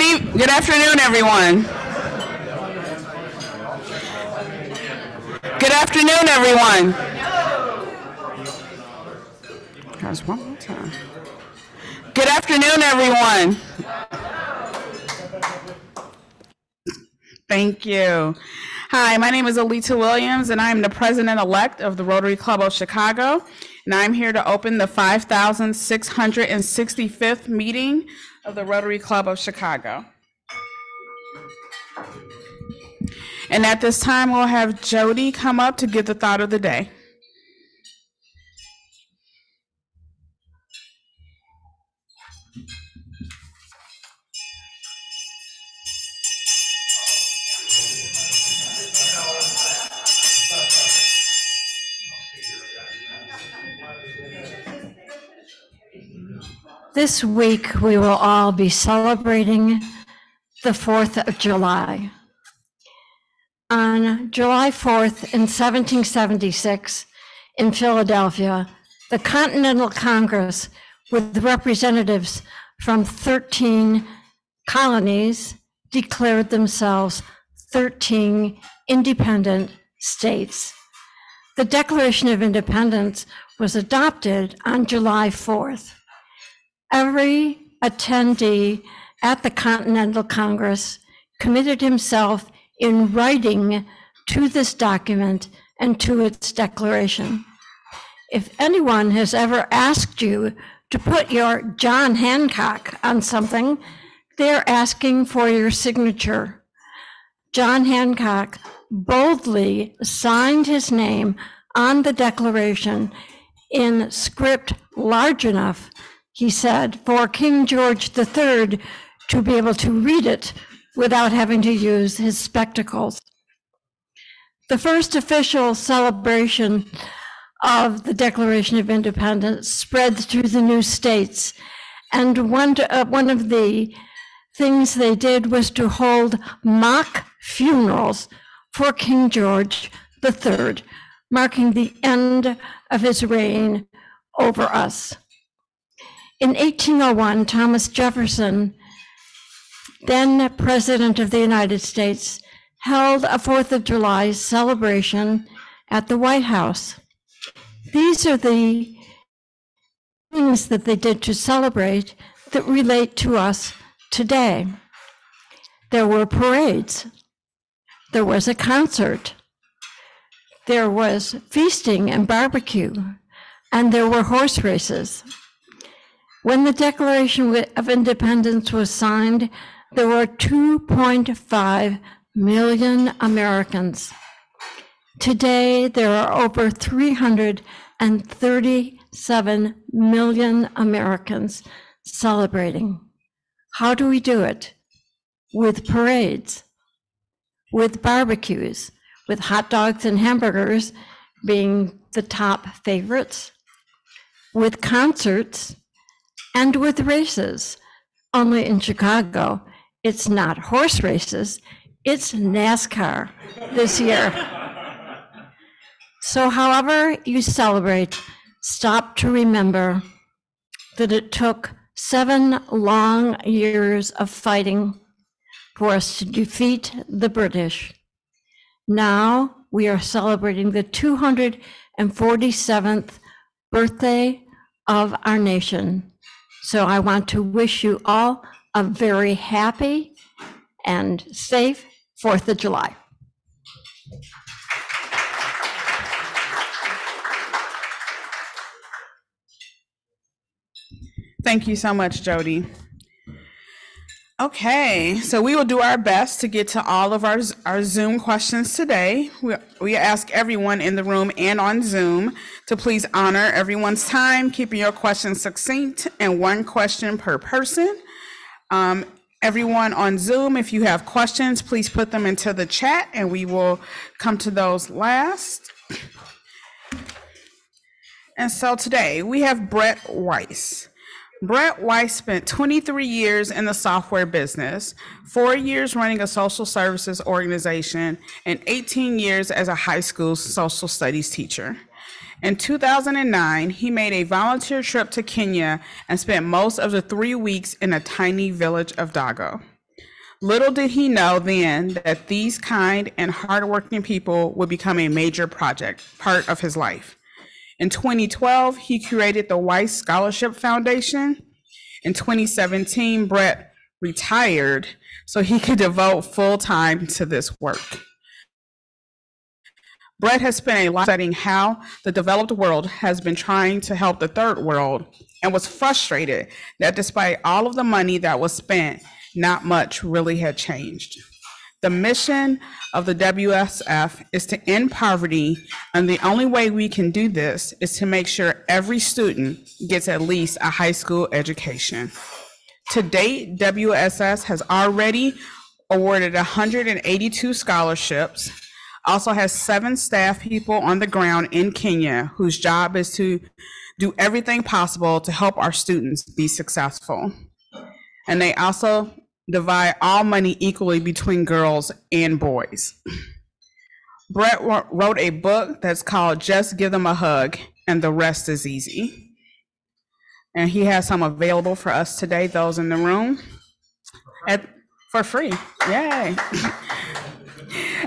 Good afternoon, everyone. Good afternoon, everyone. Guys, one more time. Good afternoon, everyone. Thank you. Hi, my name is Alita Williams, and I'm the president-elect of the Rotary Club of Chicago, and I'm here to open the 5,665th meeting of the Rotary Club of Chicago. And at this time, we'll have Jody come up to give the thought of the day. This week, we will all be celebrating the 4th of July. On July 4th in 1776 in Philadelphia, the Continental Congress, with representatives from 13 colonies, declared themselves 13 independent states. The Declaration of Independence was adopted on July 4th. Every attendee at the Continental Congress committed himself in writing to this document and to its declaration. If anyone has ever asked you to put your John Hancock on something, they're asking for your signature. John Hancock boldly signed his name on the declaration in script large enough, he said, for King George III to be able to read it without having to use his spectacles. The first official celebration of the Declaration of Independence spread through the new states, and one of the things they did was to hold mock funerals for King George III, marking the end of his reign over us. In 1801, Thomas Jefferson, then President of the United States, held a 4th of July celebration at the White House. These are the things that they did to celebrate that relate to us today. There were parades. There was a concert. There was feasting and barbecue, and there were horse races. When the Declaration of Independence was signed, there were 2.5 million Americans. Today, there are over 337 million Americans celebrating. How do we do it? With parades, with barbecues, with hot dogs and hamburgers being the top favorites, with concerts, and with races. Only in Chicago, it's not horse races, it's NASCAR this year. So however you celebrate, stop to remember that it took 7 long years of fighting for us to defeat the British. Now we are celebrating the 247th birthday of our nation. So I want to wish you all a very happy and safe 4th of July. Thank you so much, Jody. Okay, so we will do our best to get to all of our Zoom questions today. We ask everyone in the room and on Zoom to please honor everyone's time, keeping your questions succinct and 1 question per person. Everyone on Zoom, if you have questions, please put them into the chat and we will come to those last. And so today we have Brett Weiss. Brett Weiss spent 23 years in the software business, 4 years running a social services organization, and 18 years as a high school social studies teacher. In 2009, he made a volunteer trip to Kenya and spent most of the 3 weeks in a tiny village of Dago. Little did he know then that these kind and hardworking people would become a major part of his life. In 2012, he created the Weiss Scholarship Foundation. In 2017, Brett retired so he could devote full time to this work. Brett has spent a lot studying how the developed world has been trying to help the third world and was frustrated that despite all of the money that was spent, not much really had changed. The mission of the WSF is to end poverty, and the only way we can do this is to make sure every student gets at least a high school education. To date, WSF has already awarded 182 scholarships, also has 7 staff people on the ground in Kenya whose job is to do everything possible to help our students be successful. And they also divide all money equally between girls and boys. Brett wrote a book that's called Just Give Them a Hug and the Rest is Easy. And he has some available for us today, those in the room, for free. Yay.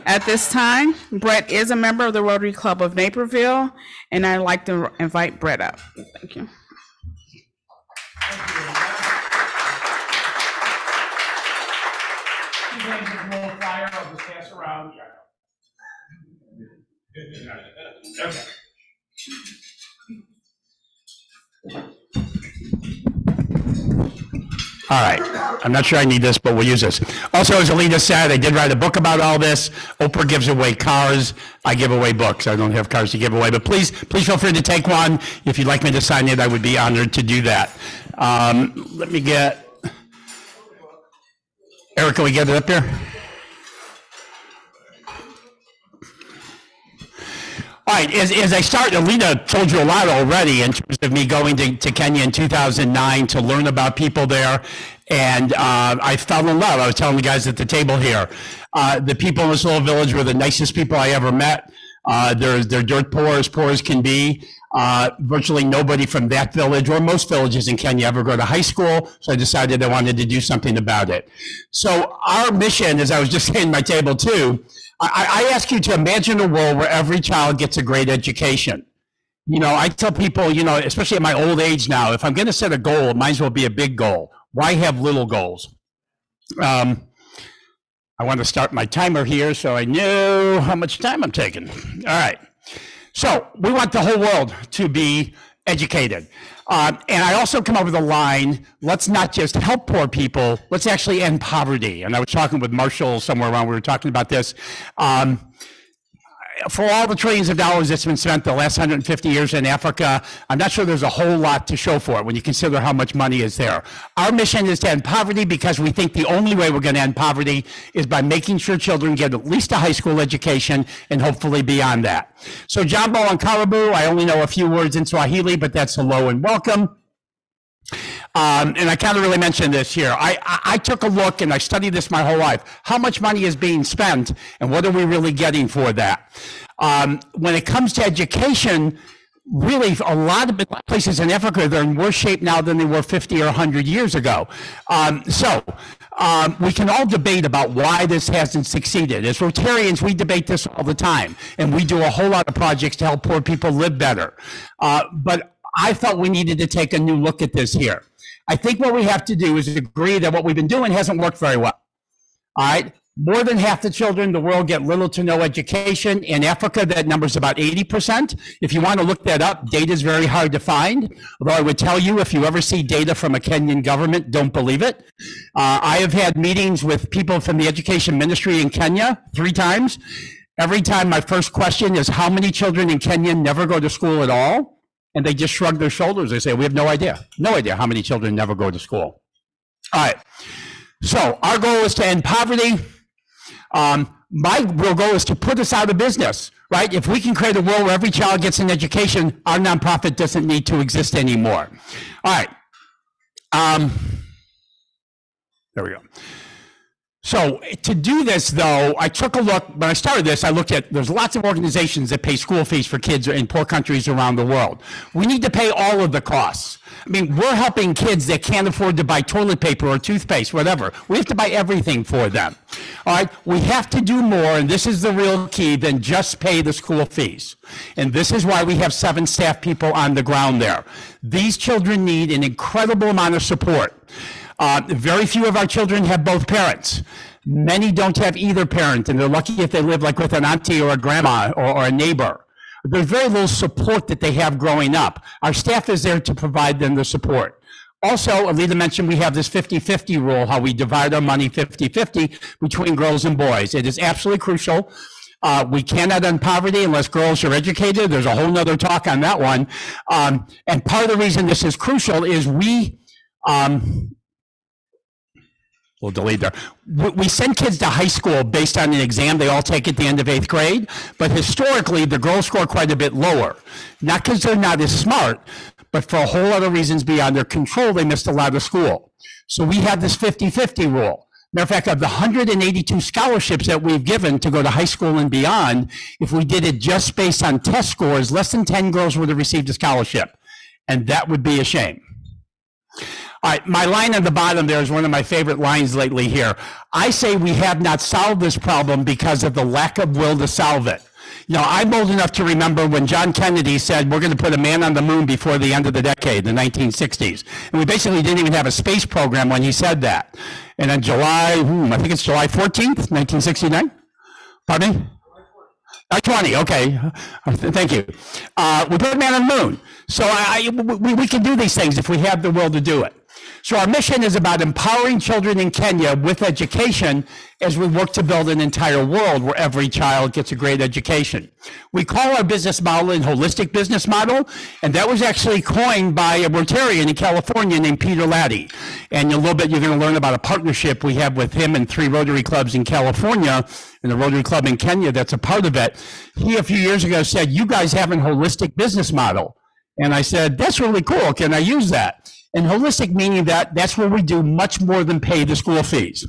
At this time, Brett is a member of the Rotary Club of Naperville, and I'd like to invite Brett up. Thank you. All right, I'm not sure I need this, but we'll use this. Also, as Alita said, I did write a book about all this. Oprah gives away cars. I give away books. I don't have cars to give away, but please feel free to take one. If you'd like me to sign it, I would be honored to do that. Let me get, Eric, can we get it up here? All right, as I start, Alita told you a lot already in terms of me going to Kenya in 2009 to learn about people there, and I fell in love. I was telling the guys at the table here, the people in this little village were the nicest people I ever met. They're dirt poor as can be. Virtually nobody from that village or most villages in Kenya ever go to high school, so I decided I wanted to do something about it. So our mission, as I was just saying at my table too, I ask you to imagine a world where every child gets a great education. You know, I tell people, you know, especially at my old age now, if I'm going to set a goal, it might as well be a big goal. Why have little goals? I want to start my timer here so I know how much time I'm taking. All right. So we want the whole world to be educated. And I also come up with a line, let's not just help poor people, let's actually end poverty. And I was talking with Marshall somewhere around, we were talking about this. For all the trillions of dollars that's been spent the last 150 years in Africa, I'm not sure there's a whole lot to show for it when you consider how much money is there. Our mission is to end poverty because we think the only way we're going to end poverty is by making sure children get at least a high school education and hopefully beyond that. So Jambo and Karibu, I only know a few words in Swahili, but that's hello and welcome. And I can't really mention this here. I took a look and I studied this my whole life. How much money is being spent and what are we really getting for that? When it comes to education, really a lot of places in Africa, they're in worse shape now than they were 50 or 100 years ago. We can all debate about why this hasn't succeeded. As Rotarians, we debate this all the time, and we do a whole lot of projects to help poor people live better. But I thought we needed to take a new look at this here. I think what we have to do is agree that what we've been doing hasn't worked very well. All right? More than half the children in the world get little to no education. In Africa, that number is about 80%. If you want to look that up, data is very hard to find. Although I would tell you, if you ever see data from a Kenyan government, don't believe it. I have had meetings with people from the education ministry in Kenya 3 times. Every time my first question is, how many children in Kenya never go to school at all? And they just shrug their shoulders. They say, we have no idea. No idea how many children never go to school. All right. So our goal is to end poverty. My real goal is to put us out of business, right? If we can create a world where every child gets an education, our nonprofit doesn't need to exist anymore. All right. There we go. So to do this, though, I took a look. When I started this, I looked at, there's lots of organizations that pay school fees for kids in poor countries around the world. We need to pay all of the costs. I mean, we're helping kids that can't afford to buy toilet paper or toothpaste, whatever. We have to buy everything for them. All right, we have to do more, and this is the real key, than just pay the school fees. And this is why we have 7 staff people on the ground there. These children need an incredible amount of support. Very few of our children have both parents. Many don't have either parent, and they're lucky if they live like with an auntie or a grandma or a neighbor. There's very little support that they have growing up. Our staff is there to provide them the support. Also, Alita mentioned we have this 50-50 rule, how we divide our money 50-50 between girls and boys. It is absolutely crucial. We cannot end poverty unless girls are educated. There's a whole nother talk on that one. And part of the reason this is crucial is we'll delete there. We send kids to high school based on an exam they all take at the end of 8th grade, but historically the girls score quite a bit lower. Not because they're not as smart, but for a whole other reasons beyond their control, they missed a lot of school. So we have this 50-50 rule. Matter of fact, of the 182 scholarships that we've given to go to high school and beyond, if we did it just based on test scores, less than 10 girls would have received a scholarship. And that would be a shame. All right, my line on the bottom there is one of my favorite lines lately here. I say we have not solved this problem because of the lack of will to solve it. You know, I'm old enough to remember when John Kennedy said we're going to put a man on the moon before the end of the decade, the 1960s. And we basically didn't even have a space program when he said that. And on July 14th, 1969? Pardon me? 20, okay. Thank you. We put a man on the moon. So we can do these things if we have the will to do it. So our mission is about empowering children in Kenya with education as we work to build an entire world where every child gets a great education. We call our business model a holistic business model, and that was actually coined by a Rotarian in California named Peter Laddie. And in a little bit, you're going to learn about a partnership we have with him and 3 Rotary clubs in California and a Rotary club in Kenya that's a part of it. He, a few years ago, said, "You guys have a holistic business model." And I said, "That's really cool. Can I use that?" And holistic meaning that's where we do much more than pay the school fees.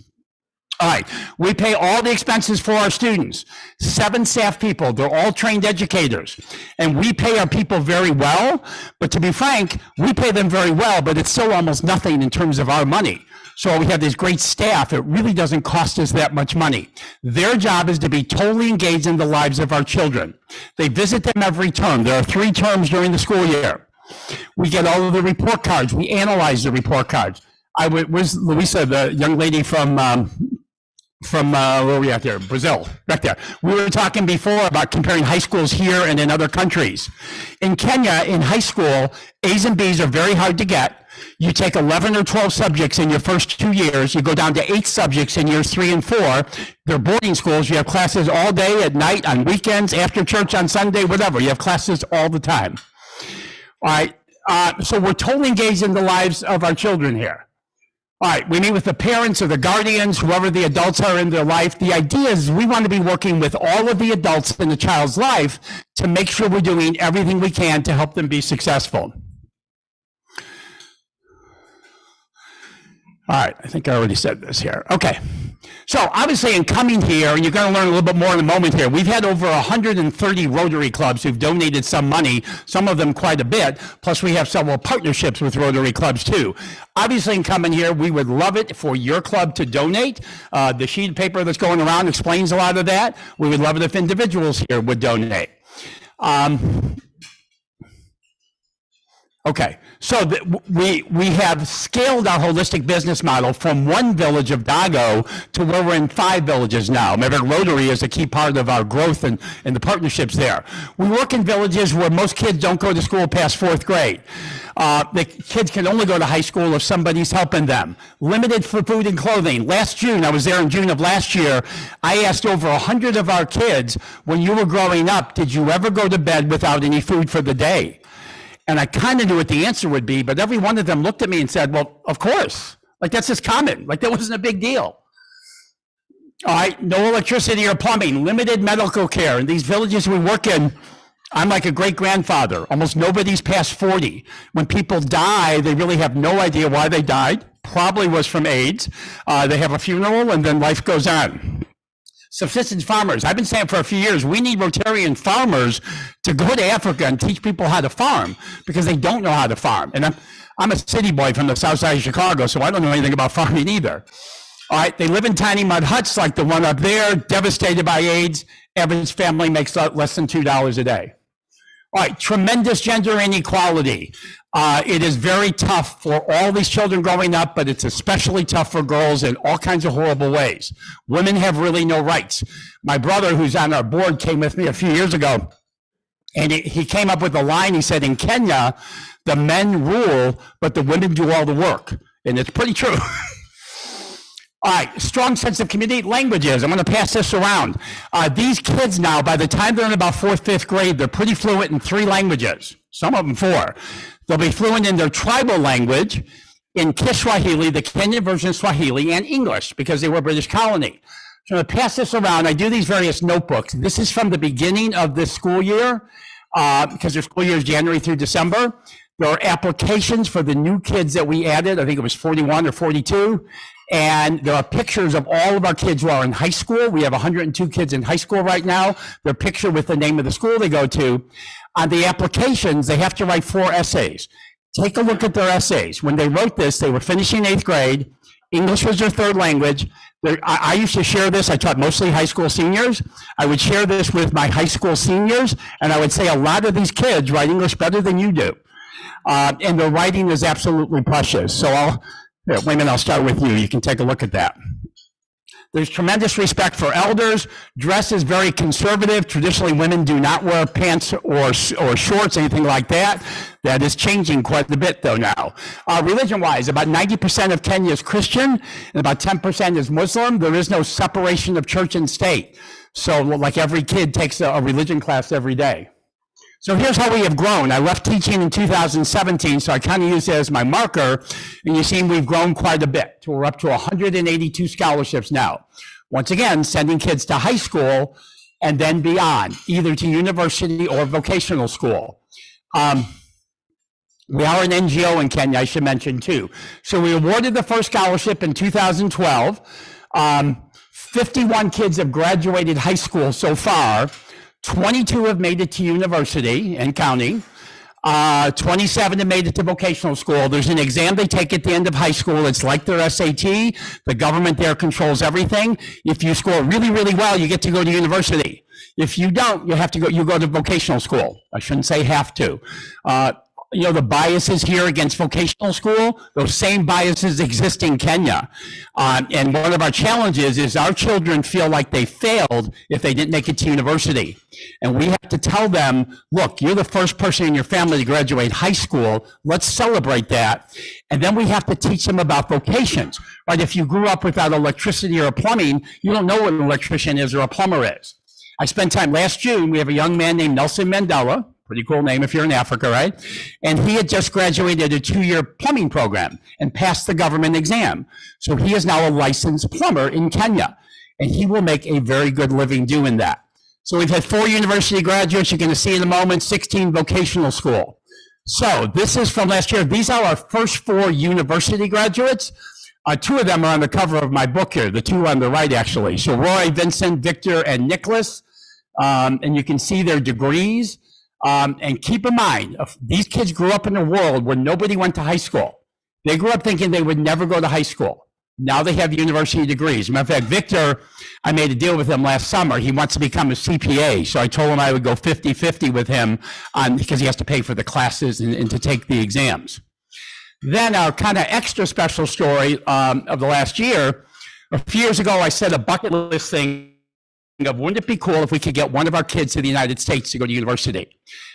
All right, we pay all the expenses for our students. 7 staff people, they're all trained educators. And we pay our people very well, but to be frank, we pay them very well, but it's still almost nothing in terms of our money. So we have this great staff, it really doesn't cost us that much money. Their job is to be totally engaged in the lives of our children. They visit them every term. There are 3 terms during the school year. We get all of the report cards. We analyze the report cards. Where's Louisa, the young lady from where are we at there? Brazil, back there. We were talking before about comparing high schools here and in other countries. In Kenya, in high school, A's and B's are very hard to get. You take 11 or 12 subjects in your first 2 years. You go down to 8 subjects in years 3 and 4. They're boarding schools. You have classes all day, at night, on weekends, after church, on Sunday, whatever. You have classes all the time. All right, so we're totally engaged in the lives of our children here. All right, we meet with the parents or the guardians, whoever the adults are in their life. The idea is we want to be working with all of the adults in the child's life to make sure we're doing everything we can to help them be successful. All right, I think I already said this here. Okay, so obviously in coming here, and you're going to learn a little bit more in a moment here, we've had over 130 Rotary clubs who've donated some money, some of them quite a bit, plus we have several partnerships with Rotary clubs too. Obviously in coming here, we would love it for your club to donate. The sheet of paper that's going around explains a lot of that. We would love it if individuals here would donate. Okay, so we have scaled our holistic business model from 1 village of Dago to where we're in 5 villages now. Remember, Rotary is a key part of our growth and the partnerships there. We work in villages where most kids don't go to school past 4th grade. The kids can only go to high school if somebody's helping them. Limited for food and clothing. Last June, I was there in June of last year, I asked over 100 of our kids, when you were growing up, did you ever go to bed without any food for the day? And I kind of knew what the answer would be, but every one of them looked at me and said, well, of course. Like, that's just common. Like, that wasn't a big deal. All right, no electricity or plumbing, limited medical care. In these villages we work in, I'm like a great-grandfather. Almost nobody's past 40. When people die, they really have no idea why they died. probably was from AIDS. They have a funeral and then life goes on. Subsistence farmers. I've been saying for a few years, we need Rotarian farmers to go to Africa and teach people how to farm because they don't know how to farm. And I'm a city boy from the south side of Chicago, so I don't know anything about farming either. All right, they live in tiny mud huts like the one up there, devastated by AIDS. Average family makes less than $2 a day. All right, tremendous gender inequality. It is very tough for all these children growing up, but it's especially tough for girls in all kinds of horrible ways. Women have really no rights. My brother, who's on our board, came with me a few years ago, and he came up with a line. He said, in Kenya, the men rule, but the women do all the work. And it's pretty true. All right, strong sense of community. Languages. I'm going to pass this around. These kids now, by the time they're in about 4th, 5th grade, they're pretty fluent in 3 languages, some of them 4. They'll be fluent in their tribal language, in Kiswahili, the Kenyan version of Swahili, and English, because they were a British colony. So I'm going to pass this around. I do these various notebooks. This is from the beginning of this school year, because their school year is January through December. There are applications for the new kids that we added. I think it was 41 or 42. And there are pictures of all of our kids who are in high school. We have 102 kids in high school right now. They're pictured with the name of the school they go to. On the applications, they have to write 4 essays. Take a look at their essays. When they wrote this, they were finishing 8th grade. English was their 3rd language. I used to share this. I taught mostly high school seniors. I would share this with my high school seniors, and I would say a lot of these kids write English better than you do. And their writing is absolutely precious. So wait a minute, I'll start with you. You can take a look at that. There's tremendous respect for elders. Dress is very conservative. Traditionally, women do not wear pants or shorts, anything like that. That is changing quite a bit, though, now. Religion-wise, about 90% of Kenya is Christian, and about 10% is Muslim. There is no separation of church and state. So, like, every kid takes a religion class every day. So here's how we have grown. I left teaching in 2017, so I kind of use it as my marker. And you see we've grown quite a bit. We're up to 182 scholarships now. Once again, sending kids to high school and then beyond, either to university or vocational school. We are an NGO in Kenya, I should mention too. So we awarded the first scholarship in 2012. 51 kids have graduated high school so far. 22 have made it to university and counting. 27 have made it to vocational school. There's an exam they take at the end of high school. It's like their SAT. The government there controls everything. If you score really, really well, you get to go to university. If you don't, you go to vocational school. I shouldn't say have to. You know, the biases here against vocational school, those same biases exist in Kenya. And one of our challenges is our children feel like they failed if they didn't make it to university. And we have to tell them, look, you're the first person in your family to graduate high school. Let's celebrate that. And then we have to teach them about vocations, right? If you grew up without electricity or plumbing, you don't know what an electrician is or a plumber is. I spent time last June, we have a young man named Nelson Mandela. Pretty cool name if you're in Africa, right? And he had just graduated a 2-year plumbing program and passed the government exam. So he is now a licensed plumber in Kenya, and he will make a very good living doing that. So we've had 4 university graduates. You're going to see in a moment, 16 vocational school. So this is from last year. These are our first 4 university graduates. 2 of them are on the cover of my book here, the 2 on the right, actually. So Roy, Vincent, Victor, and Nicholas. And you can see their degrees. And keep in mind, these kids grew up in a world where nobody went to high school. They grew up thinking they would never go to high school. Now they have university degrees. As a matter of fact, Victor, I made a deal with him last summer. He wants to become a CPA. So I told him I would go 50-50 with him because he has to pay for the classes and to take the exams. Then our kind of extra special story of the last year, a few years ago, I said a bucket list thing of wouldn't it be cool if we could get one of our kids to the United States to go to university.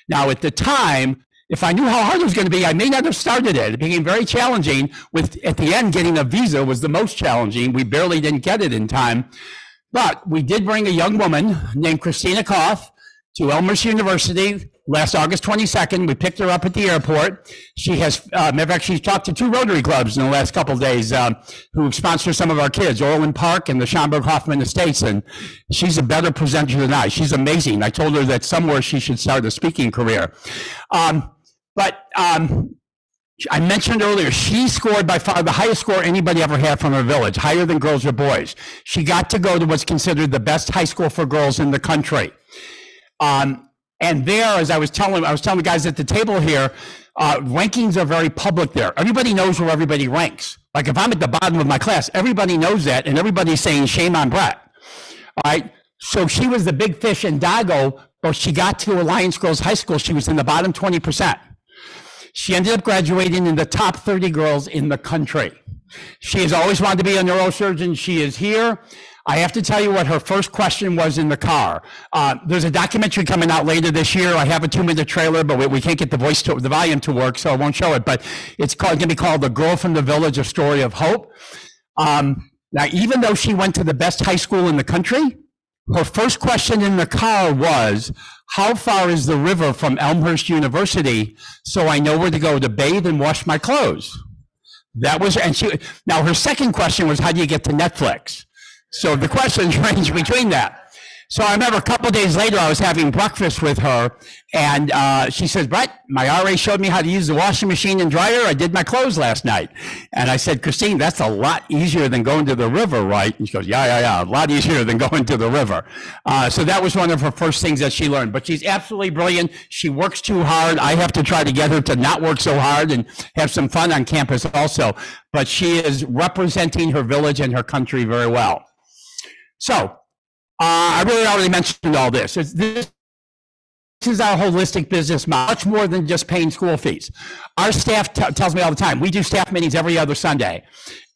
Now, at the time, if I knew how hard it was going to be, I may not have started it. It became very challenging. At the end, getting a visa was the most challenging. We barely didn't get it in time. But we did bring a young woman named Christina Koff to Elmhurst University last August 22nd. We picked her up at the airport. She has, matter of fact, she's talked to 2 Rotary clubs in the last couple of days who sponsor some of our kids, Orland Park and the Schomburg Hoffman Estates, and she's a better presenter than I. She's amazing. I told her that somewhere she should start a speaking career. I mentioned earlier, she scored by far the highest score anybody ever had from her village, higher than girls or boys. She got to go to what's considered the best high school for girls in the country. And there, as I was telling the guys at the table here, rankings are very public there. Everybody knows where everybody ranks. Like if I'm at the bottom of my class, everybody knows that, and everybody's saying, shame on Brett. All right, so she was the big fish in Dago, but she got to Alliance Girls High School. She was in the bottom 20%. She ended up graduating in the top 30 girls in the country. She has always wanted to be a neurosurgeon. She is here. I have to tell you what her first question was in the car. There's a documentary coming out later this year. I have a 2-minute trailer, but we can't get the volume to work, so I won't show it. But it's going to be called "The Girl from the Village: A Story of Hope." Now, even though she went to the best high school in the country, her first question in the car was, "How far is the river from Elmhurst University so I know where to go to bathe and wash my clothes?" That was, now her second question was, "How do you get to Netflix?" So the questions range between that. So I remember a couple of days later, I was having breakfast with her, and she says, "Brett, my RA showed me how to use the washing machine and dryer. I did my clothes last night." And I said, "Christine, that's a lot easier than going to the river, right?" And she goes, yeah, a lot easier than going to the river. So that was one of her first things that she learned. But she's absolutely brilliant. She works too hard. I have to try to get her to not work so hard and have some fun on campus also. But she is representing her village and her country very well. So, I really already mentioned all this. This is our holistic business, much more than just paying school fees. Our staff tells me all the time, we do staff meetings every other Sunday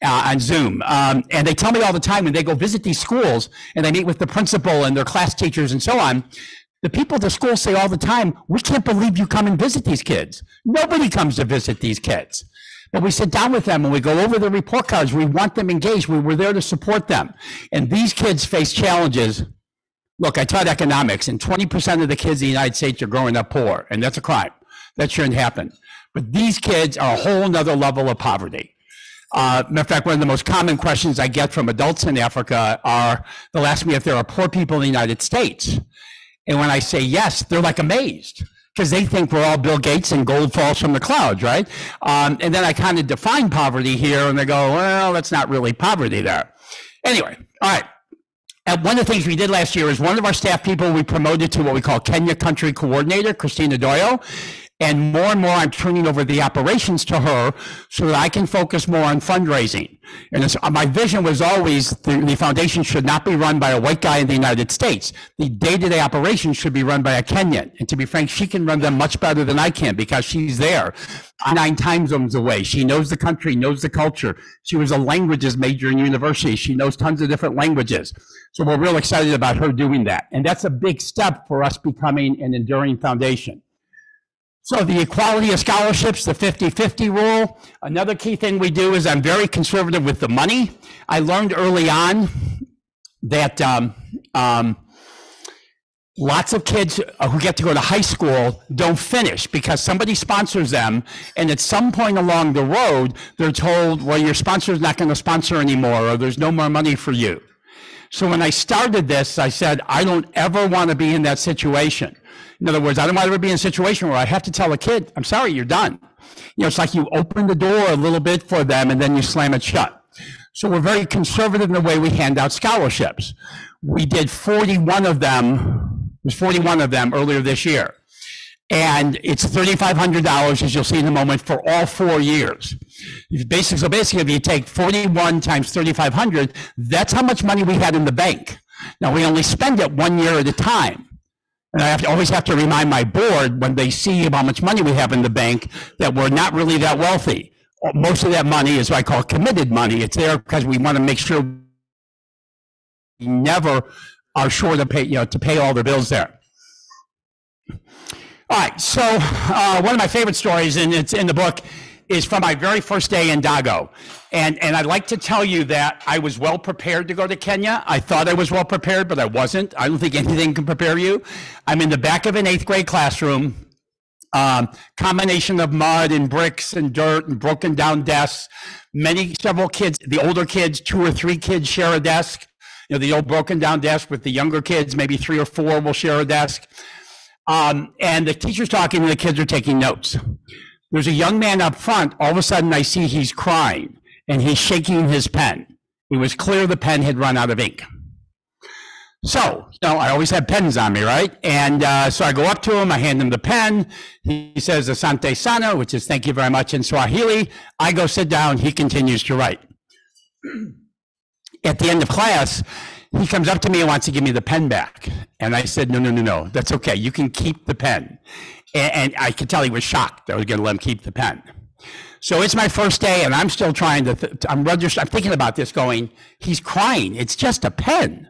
on Zoom. And they tell me all the time when they go visit these schools and they meet with the principal and their class teachers and so on, the people at the school say all the time, "We can't believe you come and visit these kids. Nobody comes to visit these kids." But we sit down with them and we go over the report cards. We want them engaged. We were there to support them. And these kids face challenges. Look, I taught economics, and 20% of the kids in the United States are growing up poor, and that's a crime. That shouldn't happen. But these kids are a whole nother level of poverty. Matter of fact, one of the most common questions I get from adults in Africa are, they'll ask me if there are poor people in the United States. And when I say yes, they're like amazed, because they think we're all Bill Gates and gold falls from the clouds, right? And then I kind of define poverty here, and they go, well, that's not really poverty there. Anyway, all right. And one of the things we did last year is one of our staff people we promoted to what we call Kenya Country Coordinator, Christina Doyle. And more I'm turning over the operations to her so that I can focus more on fundraising. And my vision was always the foundation should not be run by a white guy in the United States. The day-to-day operations should be run by a Kenyan. And to be frank, she can run them much better than I can because she's there 9 time zones away. She knows the country, knows the culture. She was a languages major in university. She knows tons of different languages. So we're real excited about her doing that. And that's a big step for us becoming an enduring foundation. So the equality of scholarships, the 50-50 rule. Another key thing we do is I'm very conservative with the money. I learned early on that lots of kids who get to go to high school don't finish because somebody sponsors them, and at some point along the road, they're told, well, your sponsor's not going to sponsor anymore, or there's no more money for you. So when I started this, I said, I don't ever want to be in that situation. In other words, I don't want to ever be in a situation where I have to tell a kid, I'm sorry, you're done. You know, it's like you open the door a little bit for them and then you slam it shut. So we're very conservative in the way we hand out scholarships. We did 41 of them, there's 41 of them earlier this year. And it's $3,500, as you'll see in a moment, for all 4 years. So basically, if you take 41 times 3,500, that's how much money we had in the bank. Now, we only spend it 1 year at a time. And I always have to remind my board when they see how much money we have in the bank that we're not really that wealthy. Most of that money is what I call committed money. It's there because we want to make sure we never are sure to pay all the bills there. All right, so one of my favorite stories, and it's in the book, is from my very first day in Dago. And I'd like to tell you that I was well prepared to go to Kenya. I thought I was well prepared, but I wasn't. I don't think anything can prepare you. I'm in the back of an 8th grade classroom, combination of mud and bricks and dirt and broken down desks. Several kids, the older kids, 2 or 3 kids share a desk. You know, the old broken down desk with the younger kids, maybe 3 or 4 will share a desk. And the teacher's talking and the kids are taking notes. There's a young man up front. All of a sudden, I see he's crying, and he's shaking his pen. It was clear the pen had run out of ink. So, I always have pens on me, right? And so I go up to him, I hand him the pen. He says, Asante Sana, which is thank you very much in Swahili. I go sit down, he continues to write. At the end of class, he comes up to me and wants to give me the pen back. And I said, no, that's okay. You can keep the pen. And I could tell he was shocked that I was going to let him keep the pen. So it's my first day, and I'm still trying to, I'm thinking about this going, he's crying. It's just a pen.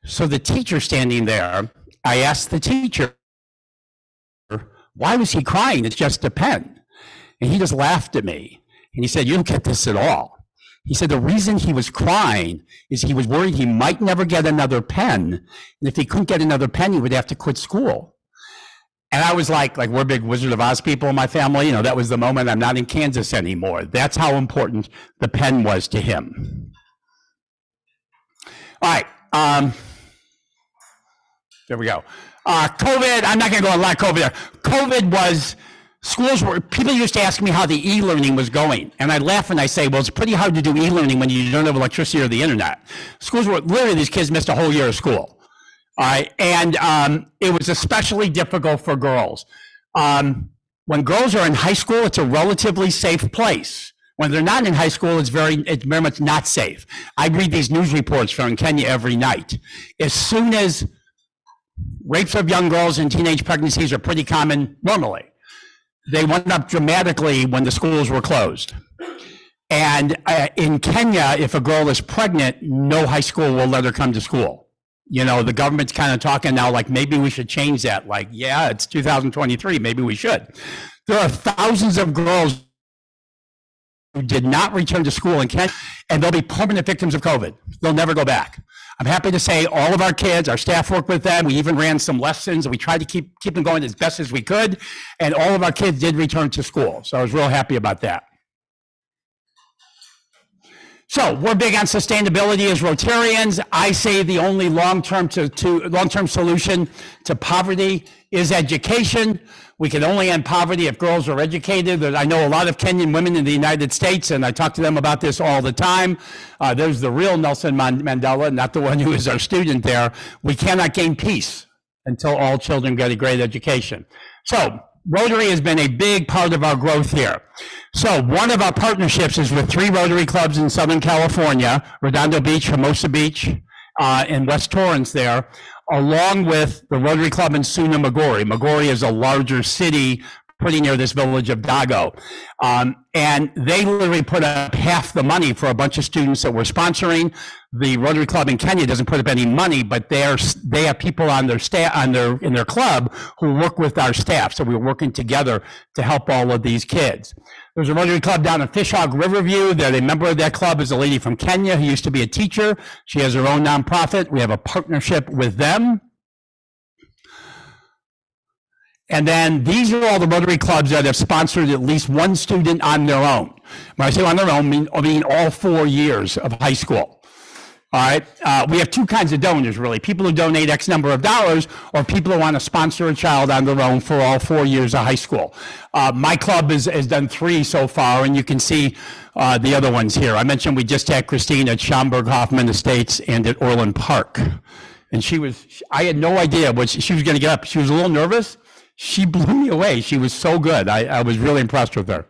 So the teacher standing there, I asked the teacher, why was he crying? It's just a pen. And he just laughed at me. And he said, you don't get this at all. He said the reason he was crying is he was worried he might never get another pen. And if he couldn't get another pen, he would have to quit school. And I was like we're big Wizard of Oz people in my family. That was the moment I'm not in Kansas anymore. That's how important the pen was to him. All right. There we go. COVID, I'm not going to go a lot of COVID there. COVID was, people used to ask me how the e-learning was going. And I laugh and I say, well, it's pretty hard to do e-learning when you don't have electricity or the internet. Schools were, literally these kids missed a whole year of school. All right, and it was especially difficult for girls. When girls are in high school, it's a relatively safe place. When they're not in high school, it's very much not safe. I read these news reports from Kenya every night. As soon as rapes of young girls and teenage pregnancies are pretty common normally, they went up dramatically when the schools were closed. And in Kenya, if a girl is pregnant, no high school will let her come to school. The government's kind of talking now like maybe we should change that. Yeah, it's 2023, maybe we should. There are thousands of girls who did not return to school in Kenya, and they'll be permanent victims of COVID. They'll never go back. I'm happy to say all of our kids, our staff worked with them. We even ran some lessons, and we tried to keep them going as best as we could, and all of our kids did return to school. So I was real happy about that. So we're big on sustainability as Rotarians. I say the only long-term solution to poverty is education. We can only end poverty if girls are educated. I know a lot of Kenyan women in the United States, and I talk to them about this all the time. There's the real Nelson Mandela, not the one who is our student there. We cannot gain peace until all children get a great education. So Rotary has been a big part of our growth here. So one of our partnerships is with 3 Rotary clubs in Southern California, Redondo Beach, Hermosa Beach, and West Torrance there, along with the Rotary Club in Suna, Migori. Migori is a larger city pretty near this village of Dago. And they literally put up half the money for a bunch of students that we're sponsoring. The Rotary Club in Kenya doesn't put up any money, but they have people on their staff, in their club who work with our staff. So we're working together to help all of these kids. There's a Rotary Club down in Fishhawk Riverview that a member of that club is a lady from Kenya who used to be a teacher. She has her own nonprofit. We have a partnership with them. And then these are all the Rotary clubs that have sponsored at least one student on their own. When I say on their own, I mean all 4 years of high school. All right. We have 2 kinds of donors, really. People who donate X number of dollars, or people who want to sponsor a child on their own for all 4 years of high school. My club has done 3 so far, and you can see the other ones here. I mentioned we just had Christine at Schaumburg Hoffman Estates and at Orland Park. And I had no idea what she was going to get up. She was a little nervous. She blew me away. She was so good. I was really impressed with her.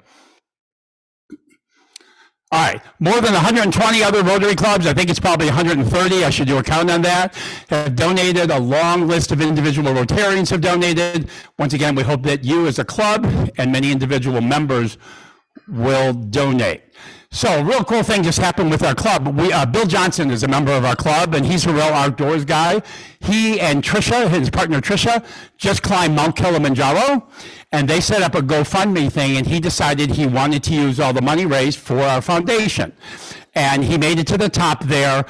All right, more than 120 other Rotary clubs, I think it's probably 130, I should do a count on that, have donated. A long list of individual Rotarians have donated. Once again, we hope that you as a club and many individual members will donate. So a real cool thing just happened with our club. Bill Johnson is a member of our club, and he's a real outdoors guy. He and Trisha, his partner Trisha, just climbed Mount Kilimanjaro, and they set up a GoFundMe thing, and he decided he wanted to use all the money raised for our foundation. And he made it to the top there.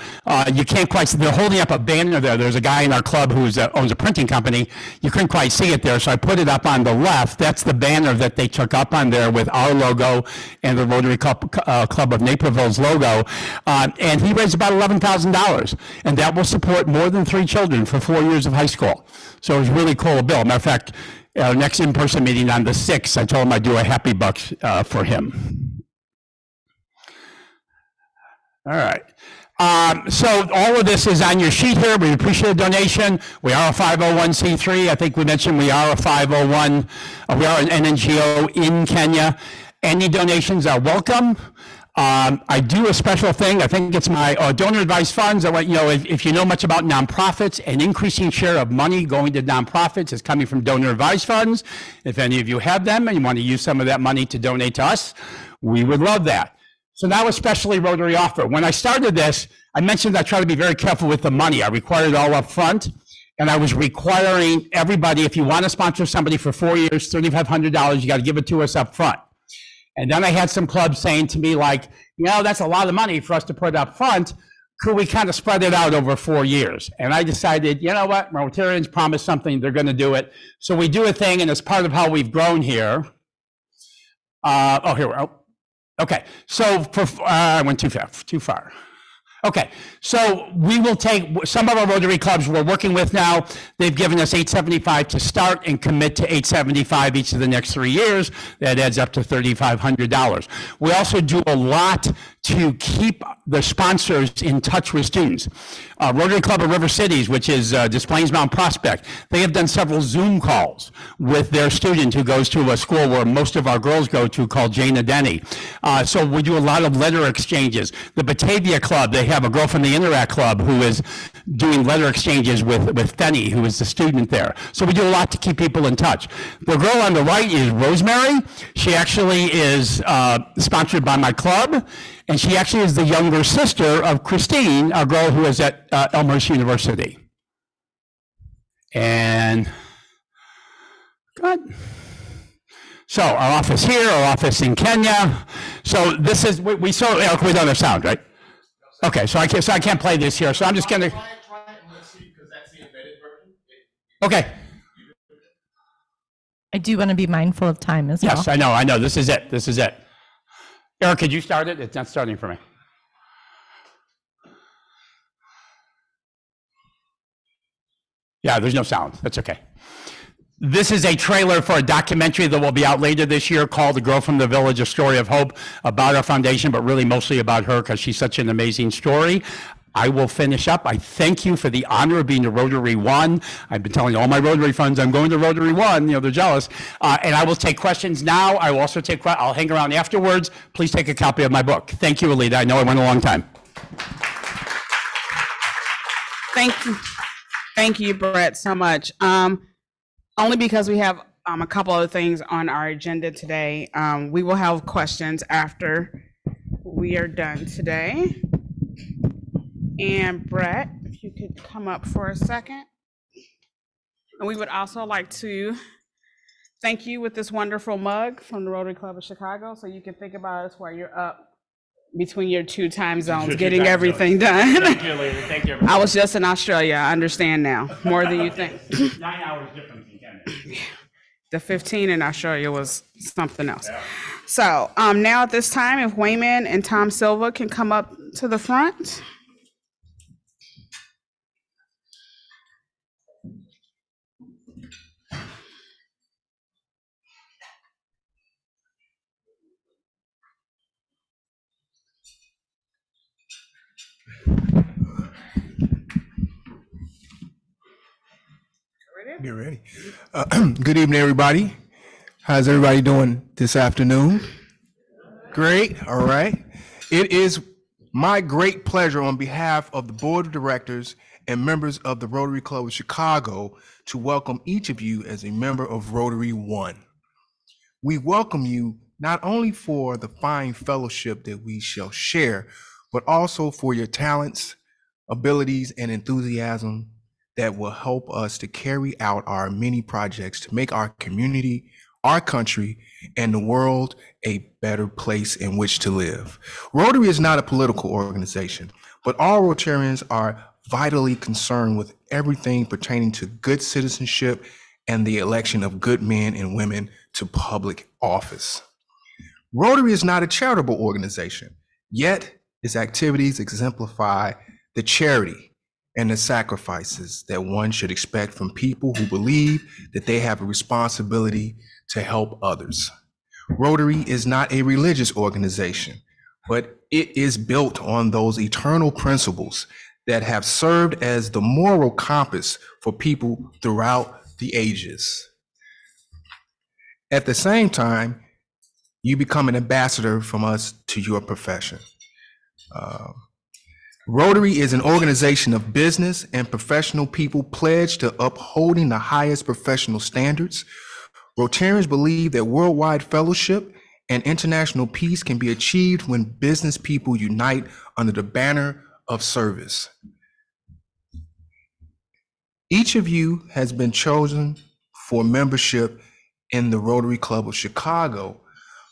You can't quite see, they're holding up a banner there. There's a guy in our club who owns a printing company. You couldn't quite see it there, so I put it up on the left. That's the banner that they took up on there with our logo and the Rotary Club of Naperville's logo. And he raised about $11,000, and that will support more than 3 children for 4 years of high school. So it was really cool, Bill. Matter of fact, our next in-person meeting on the 6th. I told him I'd do a happy bucks for him. All right. So all of this is on your sheet here. We appreciate a donation. We are a 501c3. I think we mentioned we are a 501. We are an NGO in Kenya. Any donations are welcome. I do a special thing. I think it's my donor advised funds. I want, if you know much about nonprofits, an increasing share of money going to nonprofits is coming from donor advised funds. If any of you have them and you want to use some of that money to donate to us, we would love that. So now especially Rotary offer. When I started this, I mentioned I try to be very careful with the money. I required it all up front, and I was requiring everybody, if you want to sponsor somebody for 4 years, $3,500, you got to give it to us up front. And then I had some clubs saying to me like, that's a lot of money for us to put up front. Could we kind of spread it out over 4 years? And I decided, you know what, Rotarians promised something, they're going to do it. So we do a thing, and as part of how we've grown here, okay, so I went too far. Okay, so we will take some of our Rotary clubs we're working with now. They've given us $875 to start and commit to $875 each of the next 3 years. That adds up to $3,500. We also do a lot to keep the sponsors in touch with students. Rotary Club of River Cities, which is Des Plaines Mount Prospect, they have done several Zoom calls with their student who goes to a school where most of our girls go to called Jana Denny. So we do a lot of letter exchanges. The Batavia Club, they have a girl from the Interact Club who is doing letter exchanges with Fenny, who is the student there. So we do a lot to keep people in touch. The girl on the right is Rosemary. She actually is sponsored by my club. And she actually is the younger sister of Christine, a girl who is at Elmhurst University. And good. So our office here, our office in Kenya. So this is, we saw, Eric, we don't have sound, right? Okay, so I can't play this here. So I'm just gonna. Try it, and let's see, because that's the embedded version. Okay. I do want to be mindful of time as well. Yes, I know. This is it. Eric, could you start it? It's not starting for me. Yeah, there's no sound. That's okay. This is a trailer for a documentary that will be out later this year called The Girl from the Village, A Story of Hope, about our foundation, but really mostly about her because she's such an amazing story. I will finish up. I thank you for the honor of being a Rotary One. I've been telling all my Rotary friends I'm going to Rotary One. They're jealous. And I will take questions now. I will also I'll hang around afterwards. Please take a copy of my book. Thank you, Alita. I know I went a long time. Thank you. Thank you, Brett, so much. Only because we have a couple other things on our agenda today. We will have questions after we are done today. And Brett, if you could come up for a second. And we would also like to thank you with this wonderful mug from the Rotary Club of Chicago, so you can think about us while you're up between your 2 time zones, getting everything done. Thank you, Alita. Thank you, everybody. I was just in Australia, I understand now, more than you think. 9 hours difference in Canada. The 15 in Australia was something else. Yeah. So now at this time, if Wayman and Tom Silva can come up to the front. Get ready. Good evening, everybody. How's everybody doing this afternoon? Great. All right. It is my great pleasure on behalf of the Board of Directors and members of the Rotary Club of Chicago to welcome each of you as a member of Rotary One. We welcome you not only for the fine fellowship that we shall share, but also for your talents, abilities, and enthusiasm that will help us to carry out our many projects to make our community, our country, and the world a better place in which to live. Rotary is not a political organization, but all Rotarians are vitally concerned with everything pertaining to good citizenship and the election of good men and women to public office. Rotary is not a charitable organization, yet its activities exemplify the charity and the sacrifices that one should expect from people who believe that they have a responsibility to help others. Rotary is not a religious organization, but it is built on those eternal principles that have served as the moral compass for people throughout the ages. At the same time, you become an ambassador from us to your profession. Rotary is an organization of business and professional people pledged to upholding the highest professional standards. Rotarians believe that worldwide fellowship and international peace can be achieved when business people unite under the banner of service. Each of you has been chosen for membership in the Rotary Club of Chicago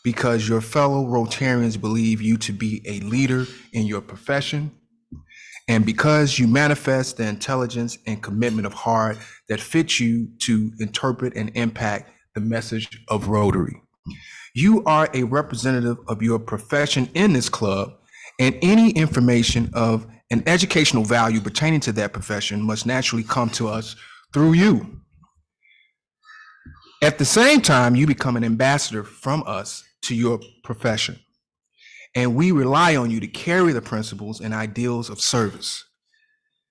because your fellow Rotarians believe you to be a leader in your profession, and because you manifest the intelligence and commitment of heart that fits you to interpret and impact the message of Rotary. You are a representative of your profession in this club, and any information of an educational value pertaining to that profession must naturally come to us through you. At the same time, you become an ambassador from us to your profession, and we rely on you to carry the principles and ideals of service,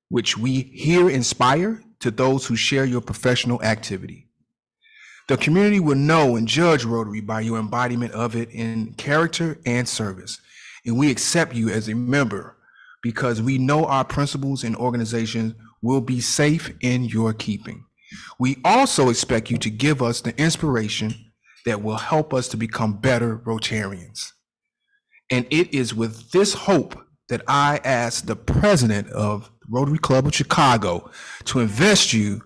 which we here inspire to those who share your professional activity. The community will know and judge Rotary by your embodiment of it in character and service, and we accept you as a member because we know our principles and organizations will be safe in your keeping. We also expect you to give us the inspiration that will help us to become better Rotarians. And it is with this hope that I ask the president of the Rotary Club of Chicago to invest you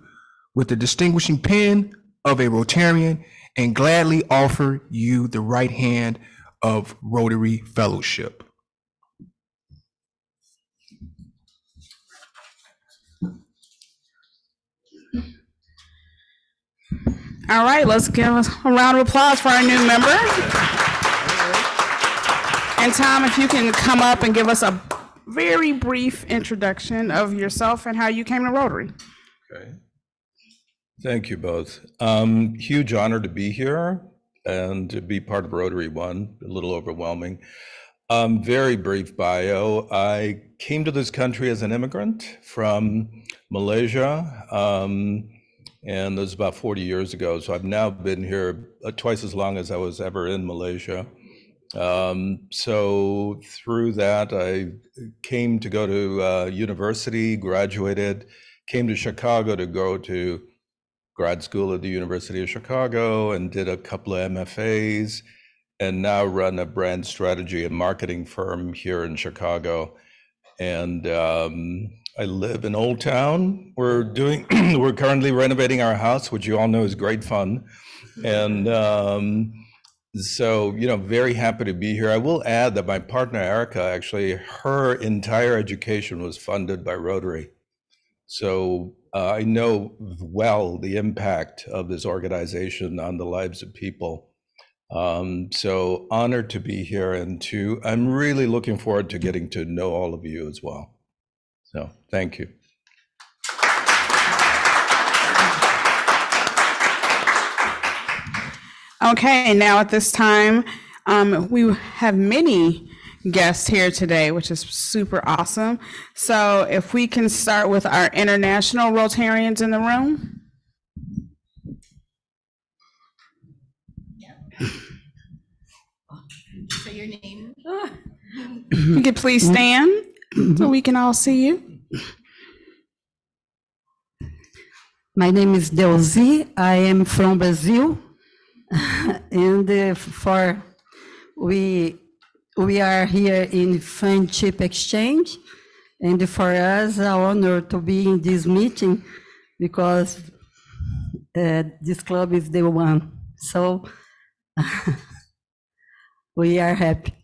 with the distinguishing pen of a Rotarian and gladly offer you the right hand of Rotary Fellowship. All right, let's give a round of applause for our new member. And Tom, if you can come up and give us a very brief introduction of yourself and how you came to Rotary. Okay. Thank you both. Huge honor to be here and to be part of Rotary One, a little overwhelming. Very brief bio. I came to this country as an immigrant from Malaysia, and that was about 40 years ago. So I've now been here twice as long as I was ever in Malaysia. So through that, I came to go to university, graduated, came to Chicago to go to grad school at the University of Chicago and did a couple of MFAs, and now run a brand strategy and marketing firm here in Chicago. And I live in Old Town. We're currently renovating our house, which you all know is great fun. And so, very happy to be here. I will add that my partner, Erica, actually, her entire education was funded by Rotary. So I know well the impact of this organization on the lives of people. So honored to be here, and I'm really looking forward to getting to know all of you as well. So thank you. Okay, now at this time, we have many guests here today, which is super awesome. So if we can start with our international Rotarians in the room. So your name? You could please stand so we can all see you. My name is Deusi. I am from Brazil. And we are here in Friendship Exchange. And for us, an honor to be in this meeting because this club is the one. So we are happy.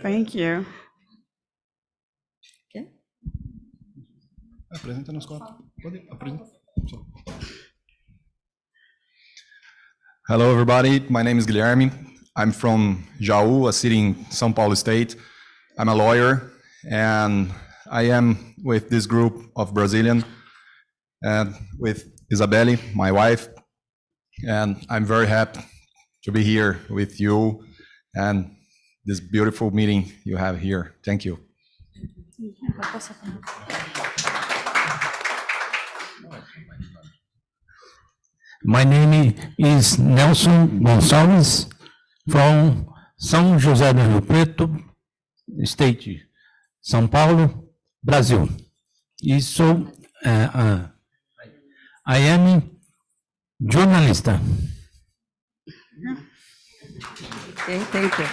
Thank you. Okay. Hello, everybody. My name is Guilherme. I'm from Jaú, a city in São Paulo State. I'm a lawyer, and I am with this group of Brazilian and with Isabelle, my wife, and I'm very happy to be here with you and this beautiful meeting you have here. Thank you. My name is Nelson Gonçalves from São José do Rio Preto, State, São Paulo, Brasil. E sou, I am jornalista. Okay, thank you.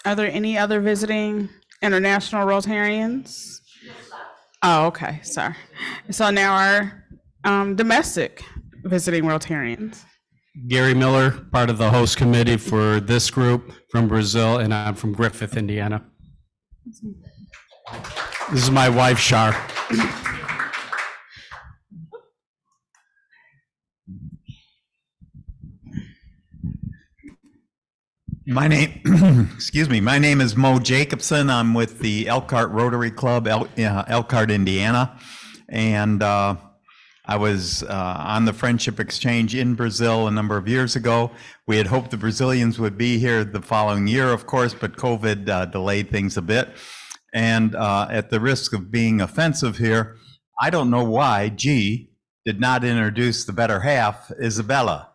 Are there any other visiting international Rotarians? Oh, okay, sorry. So now our domestic visiting Rotarians. Gary Miller, part of the host committee for this group from Brazil, and I'm from Griffith, Indiana. This is my wife, Shar. My name, excuse me, my name is Mo Jacobson. I'm with the Elkhart Rotary Club, Elkhart, Indiana. And I was on the Friendship Exchange in Brazil a number of years ago. We had hoped the Brazilians would be here the following year, of course, but COVID delayed things a bit. And at the risk of being offensive here, I don't know why G did not introduce the better half, Isabella.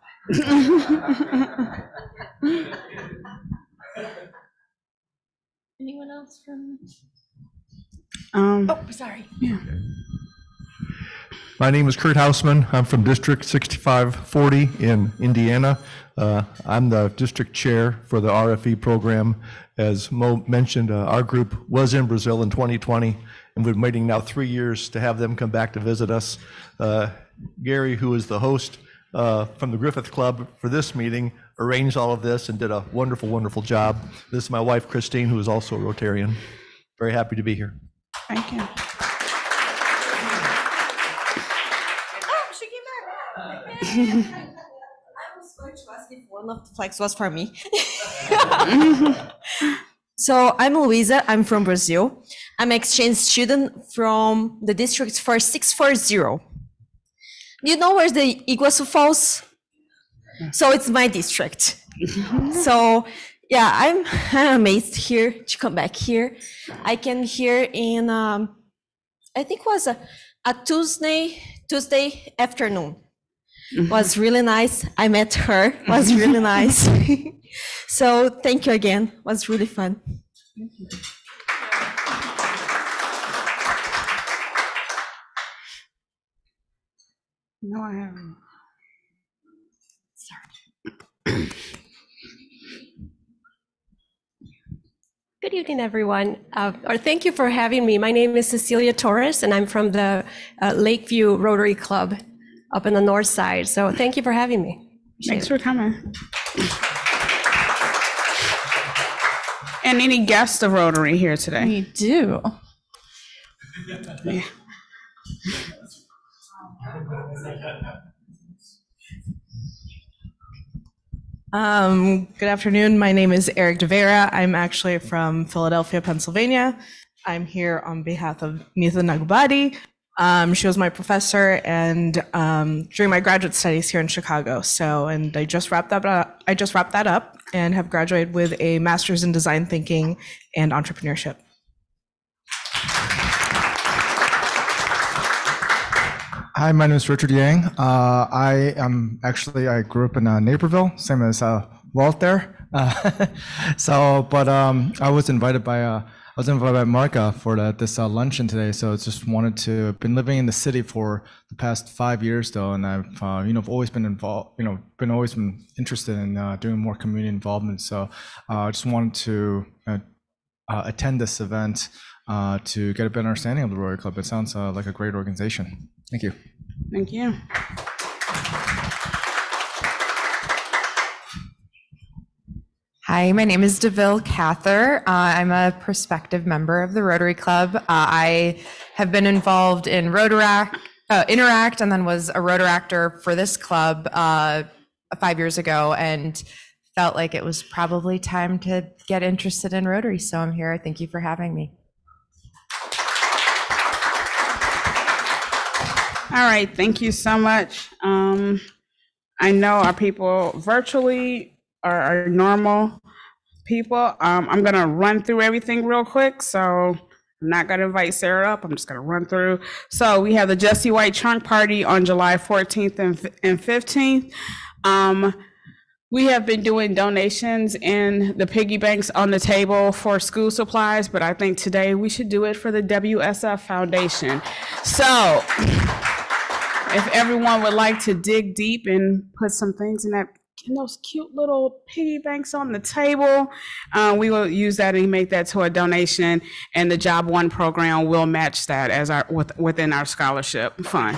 Anyone else from? Oh, sorry. Yeah. My name is Kurt Hausman. I'm from District 6540 in Indiana. I'm the district chair for the RFE program. As Mo mentioned, our group was in Brazil in 2020, and we've been waiting now 3 years to have them come back to visit us. Gary, who is the host from the Griffith Club for this meeting, arranged all of this and did a wonderful, wonderful job. This is my wife, Christine, who is also a Rotarian. Very happy to be here. Thank you. Oh, she came back. I was going to ask if one of the flags was for me. So I'm Luisa, I'm from Brazil. I'm an exchange student from the district 4640. Do you know where's the Iguaçu Falls? So it's my district. So yeah, I'm amazed here to come back here. I came here in, I think it was a Tuesday afternoon. Was really nice. I met her, was really nice. So thank you again, was really fun. No, I haven't. Good evening, everyone. Or thank you for having me. My name is Cecilia Torres, and I'm from the Lakeview Rotary Club up in the north side. So thank you for having me. Thanks for coming. And any guests of Rotary here today? We do. Yeah. Good afternoon. My name is Eric DeVera. I'm actually from Philadelphia, Pennsylvania. I'm here on behalf of Nitha Nagubadi. She was my professor and during my graduate studies here in Chicago. So, and I just wrapped that up and have graduated with a master's in design thinking and entrepreneurship. Hi, my name is Richard Yang. I grew up in Naperville, same as Walt there. I was invited by Marka for this luncheon today. So just wanted to. Been living in the city for the past 5 years though, and I've always been involved. Always been interested in doing more community involvement. So I just wanted to attend this event to get a better understanding of the Rotary Club. It sounds like a great organization. Thank you. Thank you. Hi, my name is DeVille Cather. I'm a prospective member of the Rotary Club. I have been involved in Interact, and then was a Rotaractor for this club 5 years ago, and felt like it was probably time to get interested in Rotary. So I'm here. Thank you for having me. All right, thank you so much. I know our people virtually are our normal people. I'm gonna run through everything real quick, so I'm not gonna invite Sarah up. I'm just gonna run through. So we have the Jesse White Trunk Party on July 14th and 15th. We have been doing donations in the piggy banks on the table for school supplies, but I think today we should do it for the WSF Foundation. So if everyone would like to dig deep and put some things in those cute little piggy banks on the table, we will use that and make that to a donation, and the Job One program will match that as within our scholarship fund.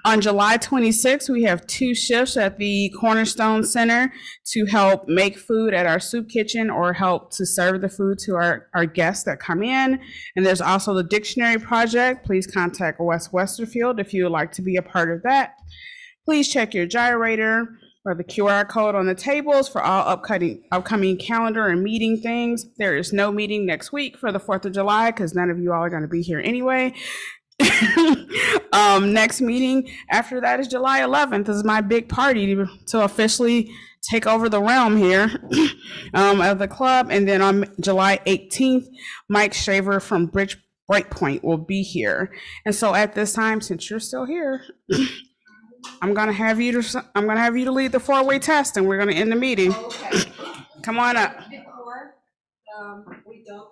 On July 26th, we have 2 shifts at the Cornerstone Center to help make food at our soup kitchen or help to serve the food to our guests that come in. And there's also the Dictionary Project. Please contact Wes Westerfield if you would like to be a part of that. Please check your gyrator or the QR code on the tables for all upcoming calendar and meeting things. There is no meeting next week for the 4th of July because none of you all are going to be here anyway. Next meeting after that is July 11th. This is my big party to officially take over the realm here of the club. And then on July 18th, Mike Shaver from Breakpoint will be here. And so at this time, since you're still here, I'm gonna have you to lead the 4-way test, and we're gonna end the meeting. Okay. Come on up. Before we don't,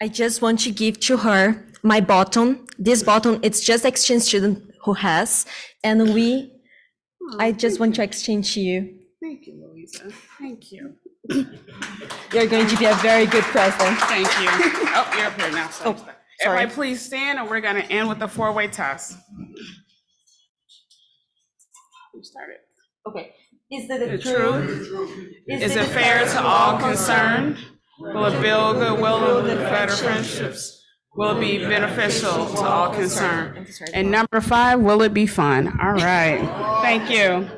I just want to give to her my button. This button, it's just exchange student who has, and I just want to exchange to you. Thank you, Louisa. Thank you. You're going to be a very good president. Thank you. Oh, you're up here now. So sorry. Everybody please stand, and we're gonna end with the 4-way test. Who started? Okay. Is that the truth? Is it fair to all concerned? Will it build goodwill and better friendships? Will it be beneficial to all concerned? And number 5, will it be fun? All right. Thank you.